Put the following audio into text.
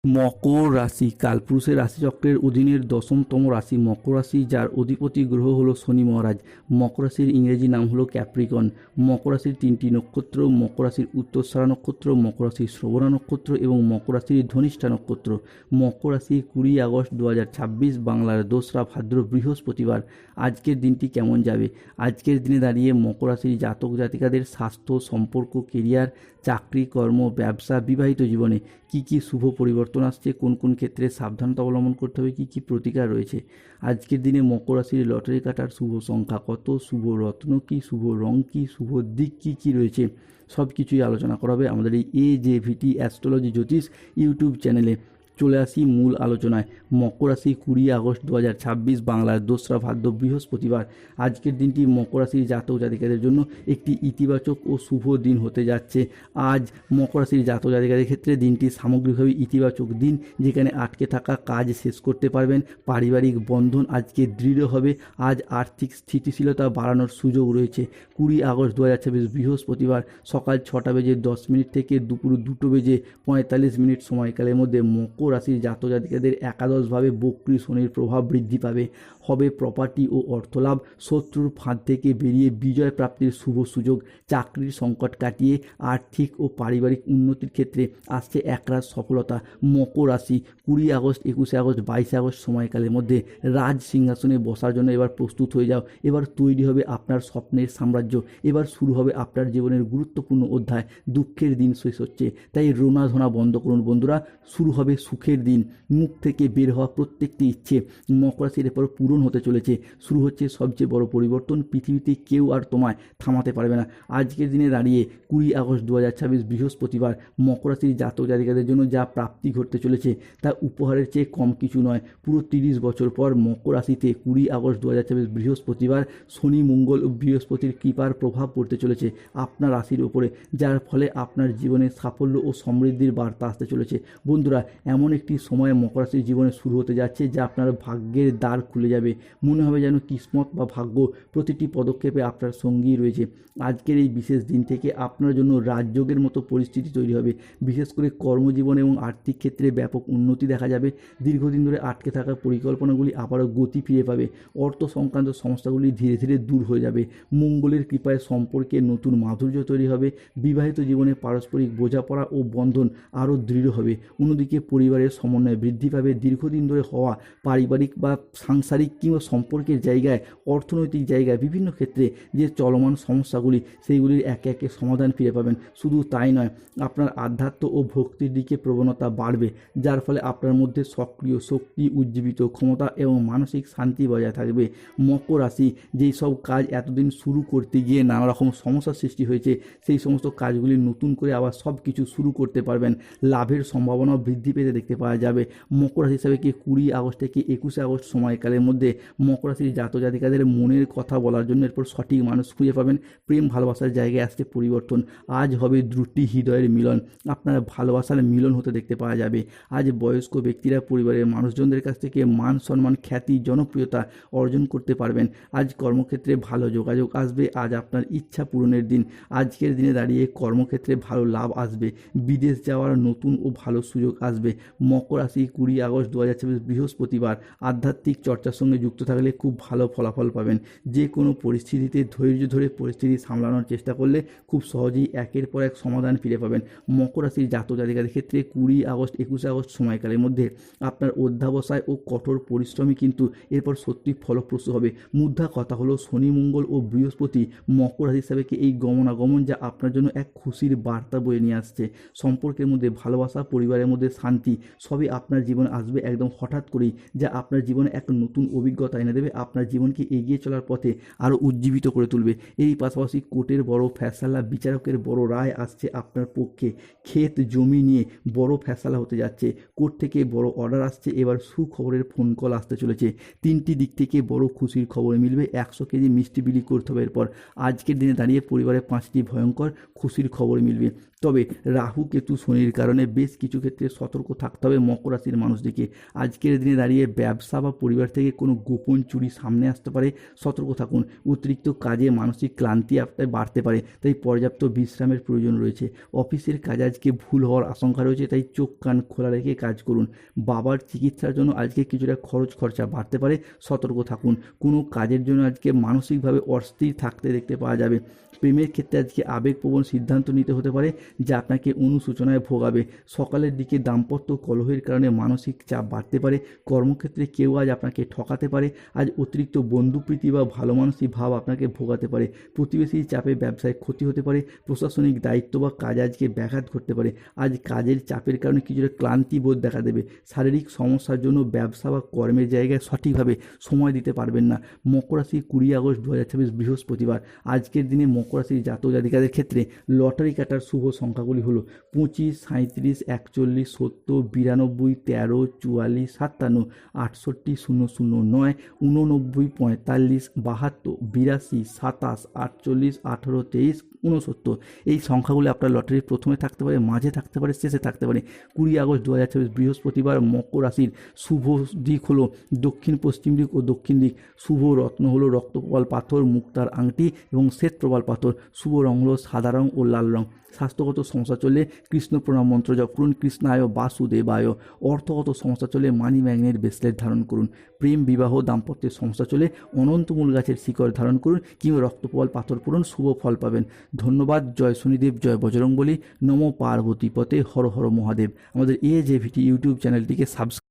মকর রাশি কালপুরুষের রাশিচক্রের অধীনের 10তম রাশি মকর রাশি, যার অধিপতি গ্রহ হলো শনি মহারাজ। মকর রাশির ইংরেজি নাম হলো ক্যাপ্রিকন। মকর রাশির 3টি নক্ষত্র: মকর রাশির উত্তরসারা নক্ষত্র, মকর রাশির শ্রবণা নক্ষত্র এবং মকর রাশির ধনিষ্ঠা নক্ষত্র। মকর রাশি 20 আগস্ট 2026, বাংলার 2রা ভাদ্র, বৃহস্পতিবার। আজকের দিনটি কেমন যাবে? আজকের দিনে দাঁড়িয়ে মকর রাশির জাতক জাতিকাদের স্বাস্থ্য, সম্পর্ক, কেরিয়ার, চাকরি, কর্ম, ব্যবসা, বিবাহিত জীবনে কি কি শুভ পরিবর্তন আসছে, কোন কোন ক্ষেত্রে সাবধানতা অবলম্বন করতে হবে, কি কি প্রতিকার রয়েছে। আজকের দিনে মকর রাশির লটারি কাটার শুভ সংখ্যা কত, শুভ রত্ন কি, শুভ রং কি, শুভ দিক কি কি রয়েছে, সব কিছুই আলোচনা করা হবে আমাদের এই AJVT অ্যাস্ট্রোলজি জ্যোতিষ ইউটিউব চ্যানেলে। চলে আসি মূল আলোচনায়। মকর রাশি 20 আগস্ট 2026, বাংলার 2রা ভাদ্র, বৃহস্পতিবার। আজকের দিনটি মকর রাশির জাতক জাতিকাদের জন্য একটি ইতিবাচক ও শুভ দিন হতে যাচ্ছে। আজ মকর রাশির জাতক জাতিকাদের ক্ষেত্রে দিনটি সামগ্রিকভাবে ইতিবাচক দিন, যেখানে আটকে থাকা কাজ শেষ করতে পারবেন। পারিবারিক বন্ধন আজকে দৃঢ় হবে। আজ আর্থিক স্থিতিশীলতা বাড়ানোর সুযোগ রয়েছে। 20 আগস্ট 2026, বৃহস্পতিবার, সকাল 6:10 থেকে দুপুর 2:45 সময়কালের মধ্যে মকর রাশির জাতক জাতিকাদের একাদশভাবে বক্রী শনির প্রভাব বৃদ্ধি পাবে। হবে প্রপার্টি ও অর্থলাভ। শত্রুর ফাঁদ থেকে বেরিয়ে বিজয় প্রাপ্তির শুভ সুযোগ। চাকরির সংকট কাটিয়ে আর্থিক ও পারিবারিক উন্নতির ক্ষেত্রে আসছে একরাশ সফলতা। মকর রাশি 20 আগস্ট, 21 আগস্ট, 22 আগস্ট সময়কালের মধ্যে রাজ সিংহাসনে বসার জন্য এবার প্রস্তুত হয়ে যাও। এবার তৈরি হবে আপনার স্বপ্নের সাম্রাজ্য। এবার শুরু হবে আপনার জীবনের গুরুত্বপূর্ণ অধ্যায়। দুঃখের দিন শেষ হচ্ছে, তাই রোনাধোনা বন্ধ করুন বন্ধুরা। শুরু হবে সুখের দিন। মুখ থেকে বের হওয়া প্রত্যেকটি ইচ্ছে মকর রাশির এরপর পূরণ হতে চলেছে। শুরু হচ্ছে সবচেয়ে বড় পরিবর্তন। পৃথিবীতে কেউ আর তোমায় থামাতে পারবে না। আজকের দিনে দাঁড়িয়ে 20 আগস্ট 2026, বৃহস্পতিবার, মকর রাশির জাতক জাতিকাদের জন্য যা প্রাপ্তি ঘটতে চলেছে তা উপহারের চেয়ে কম কিছু নয়। পুরো 30 বছর পর মকর রাশিতে 20 আগস্ট 2026, বৃহস্পতিবার, শনি, মঙ্গল ও বৃহস্পতির কৃপার প্রভাব পড়তে চলেছে আপনার রাশির উপরে, যার ফলে আপনার জীবনে সাফল্য ও সমৃদ্ধির বার্তা আসতে চলেছে। বন্ধুরা, এমন একটি সময় মকর রাশির জীবনে শুরু হতে যাচ্ছে যা আপনার ভাগ্যের দ্বার খুলে যাবে। মনে হবে যেন কিসমত বা ভাগ্য প্রতিটি পদক্ষেপে আপনার সঙ্গী রয়েছে। আজকের এই বিশেষ দিন থেকে আপনার জন্য রাজযোগের মতো পরিস্থিতি তৈরি হবে। বিশেষ করে কর্মজীবন এবং আর্থিক ক্ষেত্রে ব্যাপক উন্নতি দেখা যাবে। দীর্ঘদিন ধরে আটকে থাকা পরিকল্পনাগুলি আবারও গতি ফিরে পাবে। অর্থ সংক্রান্ত সমস্যাগুলি ধীরে ধীরে দূর হয়ে যাবে। মঙ্গলের কৃপায় সম্পর্কে নতুন মাধুর্য তৈরি হবে। বিবাহিত জীবনে পারস্পরিক বোঝাপড়া ও বন্ধন আরও দৃঢ় হবে। অন্যদিকে পরিবারের সমন্বয় বৃদ্ধি পাবে। দীর্ঘদিন ধরে হওয়া পারিবারিক বা সাংসারিক কিংবা সম্পর্কের জায়গায়, অর্থনৈতিক জায়গায়, বিভিন্ন ক্ষেত্রে যে চলমান সমস্যাগুলি, সেইগুলির একে একে সমাধান ফিরে পাবেন। শুধু তাই নয়, আপনার আধ্যাত্ম ও ভক্তির দিকে প্রবণতা বাড়বে, যার ফলে আপনার মধ্যে সক্রিয় শক্তি, উজ্জীবিত ক্ষমতা এবং মানসিক শান্তি বজায় থাকবে। মকর রাশি যেই সব কাজ এতদিন শুরু করতে গিয়ে নানা রকম সমস্যার সৃষ্টি হয়েছে, সেই সমস্ত কাজগুলি নতুন করে আবার সব কিছু শুরু করতে পারবেন। লাভের সম্ভাবনা বৃদ্ধি পেতে দেখতে পাওয়া যাবে। মকর রাশি হিসাবে কি 20 আগস্ট থেকে 21 আগস্ট সময়কালের মধ্যে মকর রাশির জাতক জাতিকাদের মনের কথা বলার জন্য এরপর সঠিক মানুষ খুঁজে পাবেন। প্রেম ভালোবাসার জায়গায় আসছে পরিবর্তন। আজ হবে দুটি হৃদয়ের মিলন। আপনার ভালোবাসার মিলন হতে দেখতে পাওয়া যাবে। আজ বয়স্ক ব্যক্তিরা পরিবারের মানুষজনদের কাছ থেকে মান সম্মান, খ্যাতি, জনপ্রিয়তা অর্জন করতে পারবেন। আজ কর্মক্ষেত্রে ভালো যোগাযোগ আসবে। আজ আপনার ইচ্ছা পূরণের দিন। আজকের দিনে দাঁড়িয়ে কর্মক্ষেত্রে ভালো লাভ আসবে। বিদেশ যাওয়ার নতুন ও ভালো সুযোগ আসবে। মকর রাশি 20 আগস্ট 2026, বৃহস্পতিবার, আধ্যাত্মিক চর্চার সঙ্গে যুক্ত থাকলে খুব ভালো ফলাফল পাবেন। যে কোনো পরিস্থিতিতে ধৈর্য ধরে পরিস্থিতি সামলানোর চেষ্টা করলে খুব সহজেই একের পর এক সমাধান ফিরে পাবেন। মকর রাশির জাতক জাতিকাদের ক্ষেত্রে 20 আগস্ট 21 আগস্ট সময়কালের মধ্যে আপনার অধ্যাবসায় ও কঠোর পরিশ্রমই কিন্তু এরপর সত্যি ফলপ্রসূ হবে। মুদ্রা কথা হলো শনি, মঙ্গল ও বৃহস্পতি মকর রাশি হিসাবে এই গমনাগমন যা আপনার জন্য এক খুশির বার্তা বয়ে নিয়ে আসছে। সম্পর্কের মধ্যে ভালোবাসা, পরিবারের মধ্যে শান্তি সবই আপনার জীবনে আসবে একদম হঠাৎ করেই, যা আপনার জীবনে এক নতুন অভিজ্ঞতা এনে দেবে। আপনার জীবনকে এগিয়ে চলার পথে আরও উজ্জীবিত করে তুলবে। এই পাশাপাশি কোর্টের বড় ফয়সালা, বিচারকের বড় রায় আসছে আপনার পক্ষে। ক্ষেত জমি নিয়ে বড় ফয়সালা হতে যাচ্ছে। কোর্ট থেকে বড় অর্ডার আসছে। এবার সুখবরের ফোন কল আসতে চলেছে। 3টি দিক থেকে বড় খুশির খবর মিলবে। 100 কেজি মিষ্টি বিলি করতে হবে এরপর। আজকের দিনে দাঁড়িয়ে পরিবারে 5টি ভয়ঙ্কর খুশির খবর মিলবে। তবে রাহু, কেতু, শনির কারণে বেশ কিছু ক্ষেত্রে সতর্ক থাকতে থাকতে হবে মকর রাশির মানুষদেরকে। আজকের দিনে দাঁড়িয়ে ব্যবসা বা পরিবার থেকে কোনো গোপন চুরি সামনে আসতে পারে, সতর্ক থাকুন। অতিরিক্ত কাজে মানসিক ক্লান্তি আপনার বাড়তে পারে, তাই পর্যাপ্ত বিশ্রামের প্রয়োজন রয়েছে। অফিসের কাজে আজকে ভুল হওয়ার আশঙ্কা রয়েছে, তাই চোখ কান খোলা রেখে কাজ করুন। বাবার চিকিৎসার জন্য আজকে কিছুটা খরচা বাড়তে পারে, সতর্ক থাকুন। কোনো কাজের জন্য আজকে মানসিকভাবে অস্থির থাকতে দেখতে পাওয়া যাবে। প্রেমের ক্ষেত্রে আজকে আবেগপ্রবণ সিদ্ধান্ত নিতে হতে পারে, যা আপনাকে অনুশোচনায় ভোগাবে। সকালের দিকে দাম্পত্য কলহের কারণে মানসিক চাপ বাড়তে পারে। কর্মক্ষেত্রে কেউ আজ আপনাকে ঠকাতে পারে। আজ অতিরিক্ত বন্ধুপ্রীতি বা ভালো মানসিক ভাব আপনাকে ভোগাতে পারে। প্রতিবেশীর চাপে ব্যবসায় ক্ষতি হতে পারে। প্রশাসনিক দায়িত্ব বা কাজ আজকে ব্যাঘাত ঘটতে পারে। আজ কাজের চাপের কারণে কিছুটা ক্লান্তি বোধ দেখা দেবে। শারীরিক সমস্যার জন্য ব্যবসা বা কর্মের জায়গায় সঠিকভাবে সময় দিতে পারবেন না। মকর রাশি 20 আগস্ট 2026 বৃহস্পতিবার। আজকের দিনে মকর রাশির জাতক জাতিকাদের ক্ষেত্রে লটারি কাটার শুভ সংখ্যাগুলি হলো 25, 37, 41, 70, 92, 13, 44, 57, 68, 009, 89, 45, 72, 82, 27, 48, 18, 23, 69। এই সংখ্যাগুলি আপনার লটারির প্রথমে থাকতে পারে, মাঝে থাকতে পারে, শেষে থাকতে পারে। 20 আগস্ট 2026 বৃহস্পতিবার মকর রাশির শুভ দিক হলো দক্ষিণ পশ্চিম দিক ও দক্ষিণ দিক। শুভ রত্ন হলো রক্তপ্রবাল পাথর, মুক্তার আংটি এবং শ্বেতপ্রবাল পাথর। শুভ রং হলো সাদা রং ও লাল রং। স্বাস্থ্যগত সমস্যা চললে কৃষ্ণ প্রণাম মন্ত্র জপ করুন, কৃষ্ণায় বাসুদেবায়। অর্থগত সমস্যা চলে মানি ম্যাগনেট ব্রেসলেট ধারণ করুন। প্রেম বিবাহ দাম্পত্যের সমস্যা চলে অনন্তমূল গাছের শিকড় ধারণ করুন কিংবা রক্তপ্রবাল পাথর পড়ুন, শুভ ফল পাবেন। ধন্যবাদ। জয় শনিদেব, জয় বজরংবলী, নমো পার্বতী পতে, হর হর মহাদেব। আমাদের AJVT ইউটিউব চ্যানেলটিকে সাবস্ক্রাইব